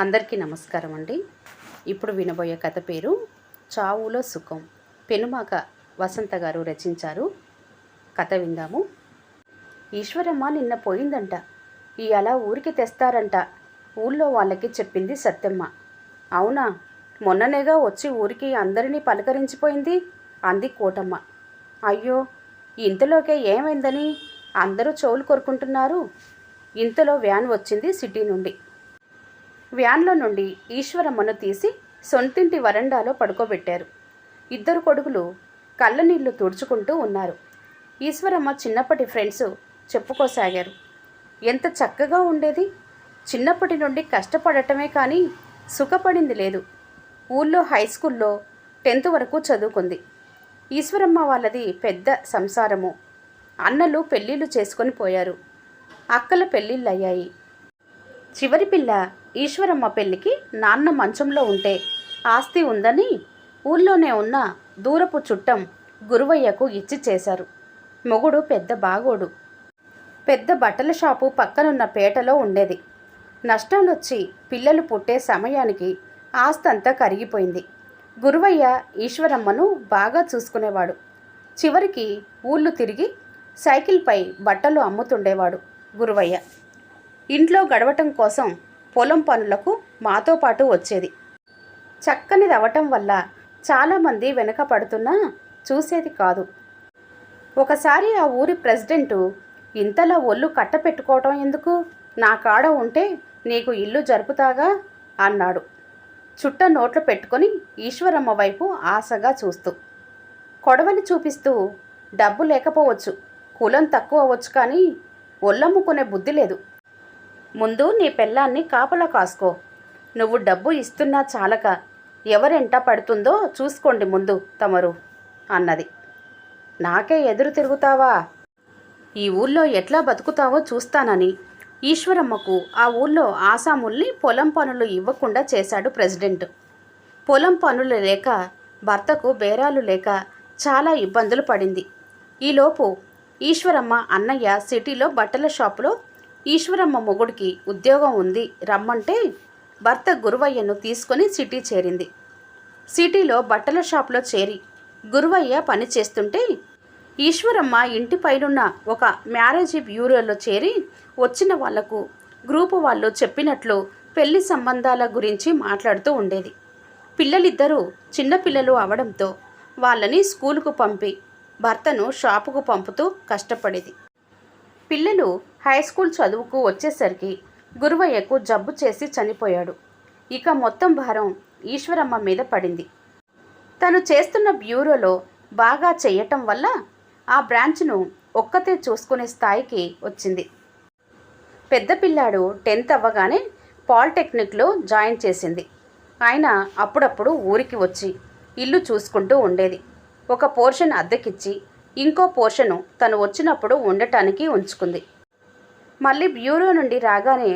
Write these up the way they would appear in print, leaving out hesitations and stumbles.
అందరికీ నమస్కారం అండి. ఇప్పుడు వినబోయే కథ పేరు చావులో సుఖం. పెనుమాక వసంత గారు రచించారు. కథ విందాము. ఈశ్వరమ్మ నిన్న పోయిందంట. అలా ఊరికి తెస్తారంట. ఊళ్ళో వాళ్ళకి చెప్పింది సత్యమ్మ. అవునా, మొన్ననేగా వచ్చి ఊరికి అందరినీ పలకరించిపోయింది అంది కోటమ్మ. అయ్యో, ఇంతలోకే ఏమైందని అందరూ చెవులు కొరుకుంటున్నారు. ఇంతలో వ్యాన్ వచ్చింది సిటీ నుండి. వ్యాన్లో నుండి ఈశ్వరమ్మను తీసి సొంతింటి వరండాలో పడుకోబెట్టారు. ఇద్దరు కొడుకులు కళ్ళనీళ్లు తుడుచుకుంటూ ఉన్నారు. ఈశ్వరమ్మ చిన్నప్పటి ఫ్రెండ్స్ చెప్పుకోసాగారు. ఎంత చక్కగా ఉండేది. చిన్నప్పటి నుండి కష్టపడటమే కానీ సుఖపడింది లేదు. ఊళ్ళో హై స్కూల్లో 10th వరకు చదువుకుంది. ఈశ్వరమ్మ వాళ్ళది పెద్ద సంసారము. అన్నలు పెళ్ళిళ్ళు చేసుకొని పోయారు. అక్కల పెళ్ళిళ్ళయ్యాయి. చివరి పిల్ల ఈశ్వరమ్మ పెళ్ళికి నాన్న మంచంలో ఉంటే ఆస్తి ఉందని ఊళ్ళోనే ఉన్న దూరపు చుట్టం గురువయ్యకు ఇచ్చి చేశారు. మొగుడు పెద్ద బాగోడు. పెద్ద బట్టల షాపు పక్కనున్న పేటలో ఉండేది. నష్టాలొచ్చి పిల్లలు పుట్టే సమయానికి ఆస్తంతా కరిగిపోయింది. గురువయ్య ఈశ్వరమ్మను బాగా చూసుకునేవాడు. చివరికి ఊళ్ళు తిరిగి సైకిల్పై బట్టలు అమ్ముతుండేవాడు గురువయ్య. ఇంట్లో గడవటం కోసం పొలం పనులకు మాతో పాటు వచ్చేది. చక్కనిది అవటం వల్ల చాలామంది వెనక పడుతున్నా చూసేది కాదు. ఒకసారి ఆ ఊరి ప్రెసిడెంటు, ఇంతలా ఒళ్ళు కట్టపెట్టుకోవటం ఎందుకు, నా కాడ ఉంటే నీకు ఇల్లు జరుపుతాగా అన్నాడు. చుట్ట నోట్లు పెట్టుకొని ఈశ్వరమ్మ వైపు ఆశగా చూస్తూ. కొడవలి చూపిస్తూ, డబ్బు లేకపోవచ్చు, కులం తక్కువ అవ్వచ్చు, కానీ ఒళ్ళమ్ముకునే బుద్ధి లేదు. ముందు నీ పెళ్ళాన్ని కాపలా కాసుకో. నువ్వు డబ్బు ఇస్తున్నా చాలక ఎవరెంట పడుతుందో చూసుకోండి ముందు తమరు అన్నది. నాకే ఎదురు తిరుగుతావా? ఈ ఊళ్ళో ఎట్లా బతుకుతావో చూస్తానని ఈశ్వరమ్మకు ఆ ఊళ్ళో ఆసాముల్ని పొలం పనులు ఇవ్వకుండా చేశాడు ప్రెసిడెంట్. పొలం పనులు లేక, భర్తకు బేరాలు లేక చాలా ఇబ్బందులు పడింది. ఈలోపు ఈశ్వరమ్మ అన్నయ్య సిటీలో బట్టల షాపులో ఈశ్వరమ్మ మొగుడికి ఉద్యోగం ఉంది రమ్మంటే భర్త గురువయ్యను తీసుకొని సిటీ చేరింది. సిటీలో బట్టల షాపులో చేరి గురువయ్య పని చేస్తుంటే ఈశ్వరమ్మ ఇంటి పైనున్న ఒక మ్యారేజ్ బ్యూరోలో చేరి వచ్చిన వాళ్లకు గ్రూపు వాళ్ళు చెప్పినట్లు పెళ్లి సంబంధాల గురించి మాట్లాడుతూ ఉండేది. పిల్లలిద్దరూ చిన్నపిల్లలు అవడంతో వాళ్ళని స్కూలుకు పంపి భర్తను షాపుకు పంపుతూ కష్టపడేది. పిల్లలు హై స్కూల్ చదువుకు వచ్చేసరికి గురువయ్యకు జబ్బు చేసి చనిపోయాడు. ఇక మొత్తం భారం ఈశ్వరమ్మ మీద పడింది. తను చేస్తున్న బ్యూరోలో బాగా చేయటం వల్ల ఆ బ్రాంచ్ను ఒక్కతే చూసుకునే స్థాయికి వచ్చింది. పెద్ద పిల్లాడు 10th అవ్వగానే పాలిటెక్నిక్లో జాయిన్ చేసింది. ఆయన అప్పుడప్పుడు ఊరికి వచ్చి ఇల్లు చూసుకుంటూ ఉండేది. ఒక పోర్షన్ అద్దెకిచ్చి ఇంకో పోర్షను తను వచ్చినప్పుడు ఉండటానికి ఉంచుకుంది. మళ్ళీ బ్యూరో నుండి రాగానే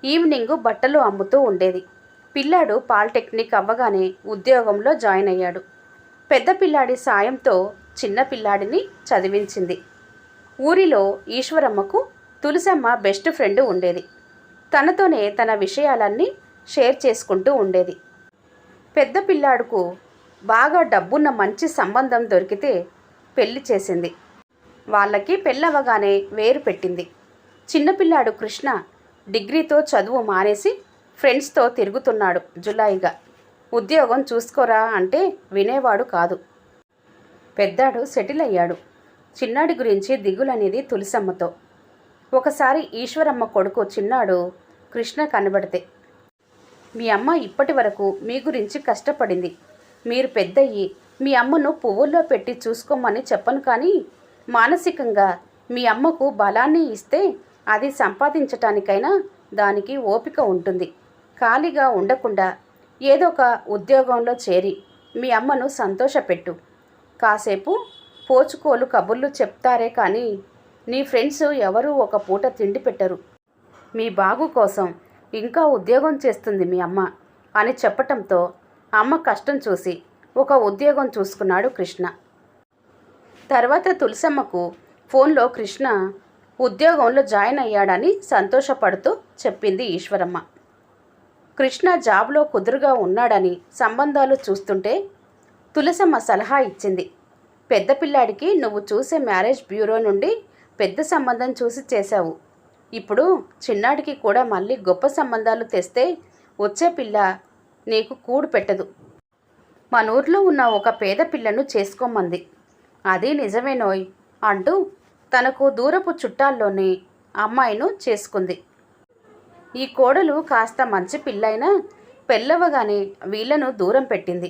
ఈవినింగు బట్టలు అమ్ముతూ ఉండేది. పిల్లాడు పాలిటెక్నిక్ అవ్వగానే ఉద్యోగంలో జాయిన్ అయ్యాడు. పెద్ద పిల్లాడి సాయంతో చిన్న పిల్లాడిని చదివించింది. ఊరిలో ఈశ్వరమ్మకు తులసమ్మ బెస్ట్ ఫ్రెండ్ ఉండేది. తనతోనే తన విషయాలన్నీ షేర్ చేసుకుంటూ ఉండేది. పెద్ద పిల్లాడుకు బాగా డబ్బున్న మంచి సంబంధం దొరికితే పెళ్లి చేసింది. వాళ్ళకి పెళ్ళవగానే వేరు పెట్టింది. చిన్నపిల్లాడు కృష్ణ డిగ్రీతో చదువు మానేసి ఫ్రెండ్స్తో తిరుగుతున్నాడు జులాయిగా. ఉద్యోగం చూసుకోరా అంటే వినేవాడు కాదు. పెద్దాడు సెటిల్ అయ్యాడు. చిన్నాడి గురించి దిగులనేది తులసమ్మతో. ఒకసారి ఈశ్వరమ్మ కొడుకు చిన్నాడు కృష్ణ కనబడితే, మీ అమ్మ ఇప్పటి వరకు మీ గురించి కష్టపడింది. మీరు పెద్దయ్యి మీ అమ్మను పువ్వుల్లో పెట్టి చూసుకోమని చెప్పను, కానీ మానసికంగా మీ అమ్మకు బలాన్ని ఇస్తే అది సంపాదించటానికైనా దానికి ఓపిక ఉంటుంది. ఖాళీగా ఉండకుండా ఏదో ఒక ఉద్యోగంలో చేరి మీ అమ్మను సంతోషపెట్టు. కాసేపు పోచుకోలు కబుర్లు చెప్తారే కానీ నీ ఫ్రెండ్స్ ఎవరూ ఒక పూట తిండి పెట్టరు. మీ బాగు కోసం ఇంకా ఉద్యోగం చేస్తుంది మీ అమ్మ అని చెప్పటంతో అమ్మ కష్టం చూసి ఒక ఉద్యోగం చూసుకున్నాడు కృష్ణ. తర్వాత తులసమ్మకు ఫోన్లో కృష్ణ ఉద్యోగంలో జాయిన్ అయ్యాడని సంతోషపడుతూ చెప్పింది ఈశ్వరమ్మ. కృష్ణ జాబ్లో కుదురుగా ఉన్నాడని సంబంధాలు చూస్తుంటే తులసమ్మ సలహా ఇచ్చింది. పెద్ద పిల్లాడికి నువ్వు చూసే మ్యారేజ్ బ్యూరో నుండి పెద్ద సంబంధం చూసి చేశావు. ఇప్పుడు చిన్నాడికి కూడా మళ్ళీ గొప్ప సంబంధాలు తెస్తే వచ్చే పిల్ల నీకు కూడు పెట్టదు. మన ఊర్లో ఉన్న ఒక పేద పిల్లను చేసుకోమంది. అది నిజమేనోయ్ అంటూ తనకు దూరపు చుట్టాల్లోని అమ్మాయిను చేసుకుంది. ఈ కోడలు కాస్త మంచి పిల్లైనా పెళ్ళవగానే వీళ్లను దూరం పెట్టింది.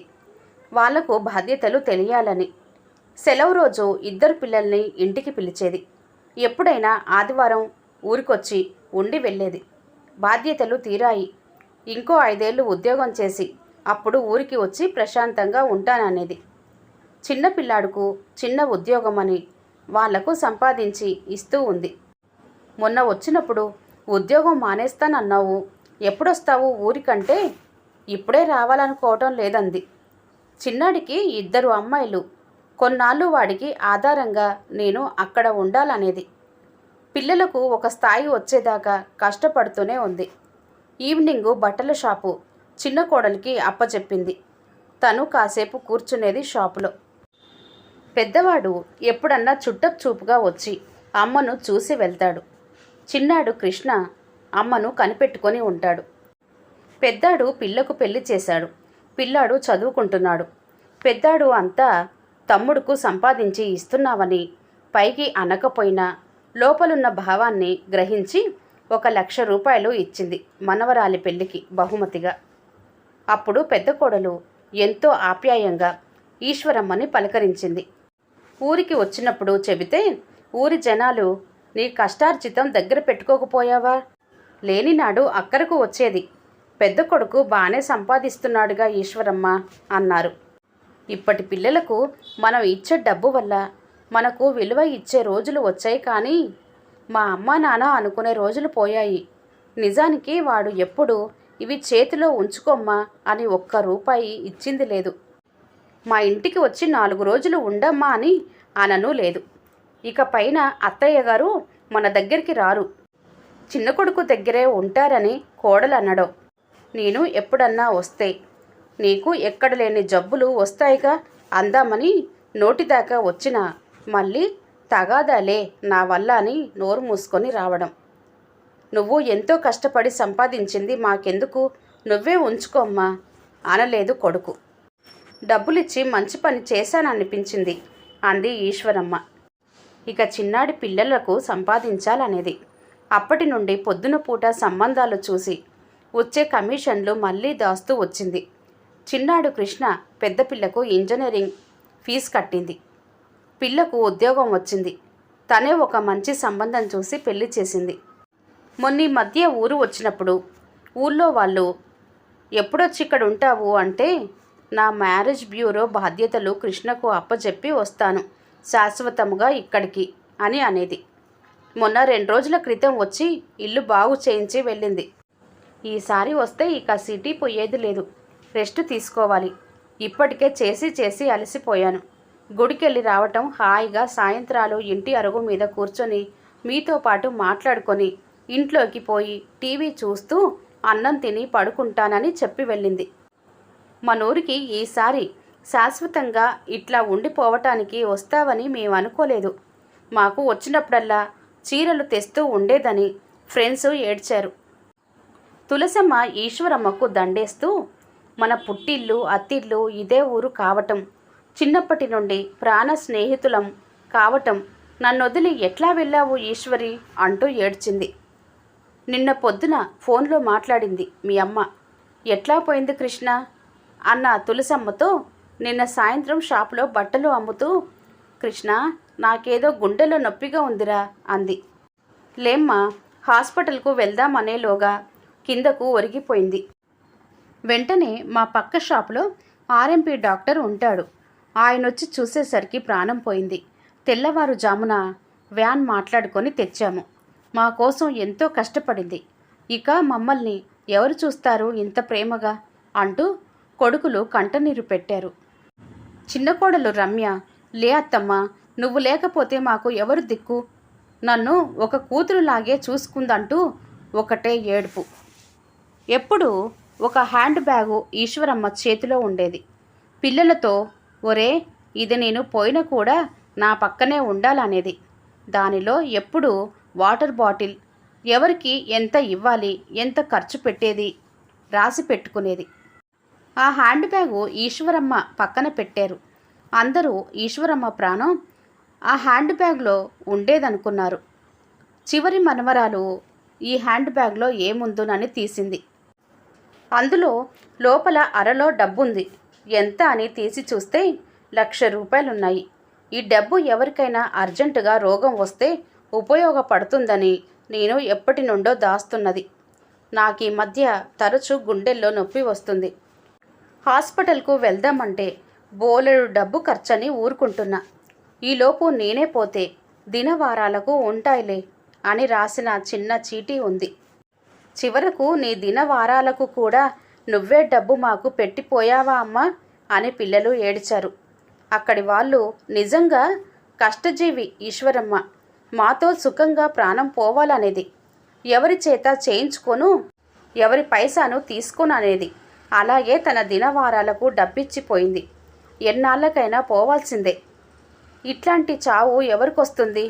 వాళ్లకు బాధ్యతలు తెలియాలని. సెలవు రోజు ఇద్దరు పిల్లల్ని ఇంటికి పిలిచేది. ఎప్పుడైనా ఆదివారం ఊరికొచ్చి ఉండి వెళ్ళేది. బాధ్యతలు తీరాయి. ఇంకో 5 ఏళ్ళు ఉద్యోగం చేసి అప్పుడు ఊరికి వచ్చి ప్రశాంతంగా ఉంటాననేది. చిన్న పిల్లాడుకు చిన్న ఉద్యోగం అని వాళ్లకు సంపాదించి ఇస్తూ ఉంది. మొన్న వచ్చినప్పుడు ఉద్యోగం మానేస్తానన్నావు, ఎప్పుడొస్తావు ఊరికంటే ఇప్పుడే రావాలనుకోవటం లేదంది. చిన్నాడికి 2 అమ్మాయిలు. కొన్నాళ్ళు వాడికి ఆధారంగా నేను అక్కడ ఉండాలనేది. పిల్లలకు ఒక స్థాయి వచ్చేదాకా కష్టపడుతూనే ఉంది. ఈవినింగు బట్టల షాపు చిన్న కోడలికి అప్పచెప్పింది. తను కాసేపు కూర్చునేది షాపులో. పెద్దవాడు ఎప్పుడన్నా చుట్టపు చూపుగా వచ్చి అమ్మను చూసి వెళ్తాడు. చిన్నాడు కృష్ణ అమ్మను కనిపెట్టుకొని ఉంటాడు. పెద్దాడు పిల్లకు పెళ్లి చేశాడు. పిల్లాడు చదువుకుంటున్నాడు. పెద్దాడు అంతా తమ్ముడుకు సంపాదించి ఇస్తున్నావని పైకి అనకపోయినా లోపలున్న భావాన్ని గ్రహించి 1,00,000 రూపాయలు ఇచ్చింది మనవరాలి పెళ్లికి బహుమతిగా. అప్పుడు పెద్ద కోడలు ఎంతో ఆప్యాయంగా ఈశ్వరమ్మని పలకరించింది. ఊరికి వచ్చినప్పుడు చెబితే ఊరి జనాలు నీ కష్టార్జితం దగ్గర పెట్టుకోకపోయావా, లేనినాడు అక్కరకు వచ్చేది. పెద్ద కొడుకు బాగానే సంపాదిస్తున్నాడుగా ఈశ్వరమ్మ అన్నారు. ఇప్పటి పిల్లలకు మనం ఇచ్చే డబ్బు వల్ల మనకు విలువ ఇచ్చే రోజులు వచ్చాయి, కానీ మా అమ్మ నాన్న అనుకునే రోజులు పోయాయి. నిజానికి వాడు ఎప్పుడు ఇవి చేతిలో ఉంచుకోమ్మా అని 1 రూపాయి ఇచ్చింది లేదు. మా ఇంటికి వచ్చి 4 రోజులు ఉండమ్మా అని అనను లేదు. ఇక పైన అత్తయ్య గారు మన దగ్గరికి రారు, చిన్న కొడుకు దగ్గరే ఉంటారని కోడలు అనడం. నేను ఎప్పుడన్నా వస్తే నీకు ఎక్కడ లేని జబ్బులు వస్తాయిగా అందామని నోటిదాకా వచ్చిన మళ్ళీ తగాదాలే నా వల్ల అని నోరు మూసుకొని రావడం. నువ్వు ఎంతో కష్టపడి సంపాదించింది మాకెందుకు, నువ్వే ఉంచుకోమ్మా అనలేదు కొడుకు. డబ్బులిచ్చి మంచి పని చేశాననిపించింది అంది ఈశ్వరమ్మ. ఇక చిన్నాడి పిల్లలకు సంపాదించాలనేది. అప్పటి నుండి పొద్దున పూట సంబంధాలు చూసి వచ్చే కమిషన్లు మళ్ళీ దాస్తూ వచ్చింది. చిన్నాడు కృష్ణ పెద్ద పిల్లకు ఇంజనీరింగ్ ఫీజు కట్టింది. పిల్లకు ఉద్యోగం వచ్చింది. తనే ఒక మంచి సంబంధం చూసి పెళ్లి చేసింది. మొన్న మధ్య ఊరు వచ్చినప్పుడు ఊళ్ళో వాళ్ళు ఎప్పుడొచ్చి ఇక్కడ ఉంటావు అంటే నా మ్యారేజ్ బ్యూరో బాధ్యతలు కృష్ణకు అప్పచెప్పి వస్తాను శాశ్వతముగా ఇక్కడికి అని అనేది. మొన్న 2 రోజుల క్రితం వచ్చి ఇల్లు బాగు చేయించి వెళ్ళింది. ఈసారి వస్తే ఇక సిటీ పోయేది లేదు, రెస్ట్ తీసుకోవాలి. ఇప్పటికే చేసి అలసిపోయాను. గుడికెళ్ళి రావటం, హాయిగా సాయంత్రాలు ఇంటి అరుగు మీద కూర్చొని మీతో పాటు మాట్లాడుకొని ఇంట్లోకి పోయి టీవీ చూస్తూ అన్నం తిని పడుకుంటానని చెప్పి వెళ్ళింది. మనూరికి ఈసారి శాశ్వతంగా ఇట్లా ఉండిపోవటానికి వస్తావని మేము అనుకోలేదు. మాకు వచ్చినప్పుడల్లా చీరలు తెస్తూ ఉండేదని ఫ్రెండ్స్ ఏడ్చారు. తులసమ్మ ఈశ్వరమ్మకు దండేస్తూ మన పుట్టిల్లు అత్తిల్లు ఇదే ఊరు కావటం, చిన్నప్పటి నుండి ప్రాణ స్నేహితులం కావటం, నన్నొదిలి ఎట్లా వెళ్ళావు ఈశ్వరి అంటూ ఏడ్చింది. నిన్న పొద్దున ఫోన్లో మాట్లాడింది మీ అమ్మ. ఎట్లా పోయింది కృష్ణ అన్న తులసమ్మతో నిన్న సాయంత్రం షాపులో బట్టలు అమ్ముతూ కృష్ణ నాకేదో గుండెలో నొప్పిగా ఉందిరా అంది. లేమ్మా, హాస్పిటల్కు వెళ్దామనేలోగా కిందకు ఒరిగిపోయింది. వెంటనే మా పక్క షాపులో ఆర్ఎంపీ డాక్టర్ ఉంటాడు. ఆయనొచ్చి చూసేసరికి ప్రాణం పోయింది. తెల్లవారుజామున వ్యాన్ మాట్లాడుకొని తెచ్చాము. మా కోసం ఎంతో కష్టపడింది. ఇక మమ్మల్ని ఎవరు చూస్తారు ఇంత ప్రేమగా అంటూ కొడుకులు కంటనీరు పెట్టారు. చిన్న కోడలు రమ్య, లే అత్తమ్మ, నువ్వు లేకపోతే మాకు ఎవరు దిక్కు, నన్ను ఒక కూతురులాగే చూసుకుందంటూ ఒకటే ఏడుపు. ఎప్పుడు ఒక హ్యాండ్ బ్యాగు ఈశ్వరమ్మ చేతిలో ఉండేది. పిల్లలతో, ఒరే ఇది నేను పోయినా కూడా నా పక్కనే ఉండాలనేది. దానిలో ఎప్పుడూ వాటర్ బాటిల్, ఎవరికి ఎంత ఇవ్వాలి, ఎంత ఖర్చు పెట్టేది రాసి పెట్టుకునేది. ఆ హ్యాండ్ బ్యాగు ఈశ్వరమ్మ పక్కన పెట్టారు. అందరూ ఈశ్వరమ్మ ప్రాణం ఆ హ్యాండ్ బ్యాగ్లో ఉండేదనుకున్నారు. చివరి మనవరాలు ఈ హ్యాండ్ బ్యాగ్లో ఏముందునని తీసింది. అందులో లోపల అరలో డబ్బుంది. ఎంత అని తీసి చూస్తే 1,00,000 రూపాయలున్నాయి. ఈ డబ్బు ఎవరికైనా అర్జెంటుగా రోగం వస్తే ఉపయోగపడుతుందని నేను ఎప్పటి నుండో దాస్తున్నది. నాకు ఈ మధ్య తరచూ గుండెల్లో నొప్పి వస్తుంది. హాస్పిటల్కు వెళ్దామంటే బోలెడు డబ్బు ఖర్చని ఊరుకుంటున్నా. ఈలోపు నేనే పోతే దినవారాలకు ఉంటాయిలే అని రాసిన చిన్న చీటీ ఉంది. చివరకు నీ దినవారాలకు కూడా నువ్వే డబ్బు మాకు పెట్టిపోయావా అమ్మా అని పిల్లలు ఏడిచారు. అక్కడి వాళ్ళు నిజంగా కష్టజీవి ఈశ్వరమ్మ. మాతో సుఖంగా ప్రాణం పోవాలనేది. ఎవరి చేత చేయించుకోను, ఎవరి పైసాను తీసుకోను అనేది. అలాగే తన దినవారాలకు డబ్బిచ్చిపోయింది. ఎన్నాళ్ళకైనా పోవాల్సిందే. ఇట్లాంటి చావు ఎవరికొస్తుంది?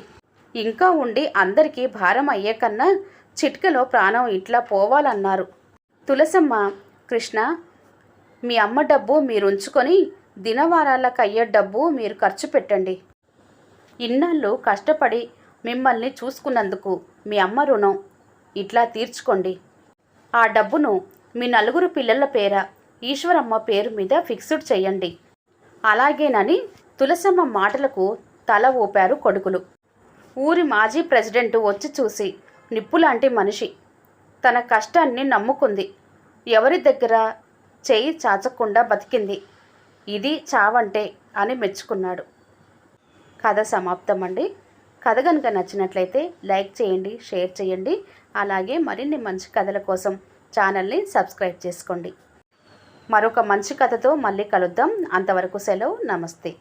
ఇంకా ఉండి అందరికీ భారం అయ్యే కన్నా చిటికలో ప్రాణం ఇట్లా పోవాలన్నారు. తులసమ్మ, కృష్ణ, మీ అమ్మ డబ్బు మీరుంచుకొని దినవారాలకయ్యే డబ్బు మీరు ఖర్చు పెట్టండి. ఇన్నాళ్ళు కష్టపడి మిమ్మల్ని చూసుకున్నందుకు మీ అమ్మ రుణం ఇట్లా తీర్చుకోండి. ఆ డబ్బును మీ 4 పిల్లల పేర ఈశ్వరమ్మ పేరు మీద ఫిక్స్డ్ చెయ్యండి. అలాగేనని తులసమ్మ మాటలకు తల ఊపారు కొడుకులు. ఊరి మాజీ ప్రెసిడెంట్ వచ్చి చూసి నిప్పులాంటి మనిషి. తన కష్టాన్ని నమ్ముకుంది. ఎవరి దగ్గర చేయి చాచకుండా బతికింది. ఇది చావంటే అని మెచ్చుకున్నాడు. కథ సమాప్తం అండి. కథ కనుక నచ్చినట్లయితే లైక్ చేయండి, షేర్ చేయండి. అలాగే మరిన్ని మంచి కథల కోసం ఛానల్ని సబ్స్క్రైబ్ చేసుకోండి. మరొక మంచి కథతో మళ్ళీ కలుద్దాం. అంతవరకు సెలవు. నమస్తే.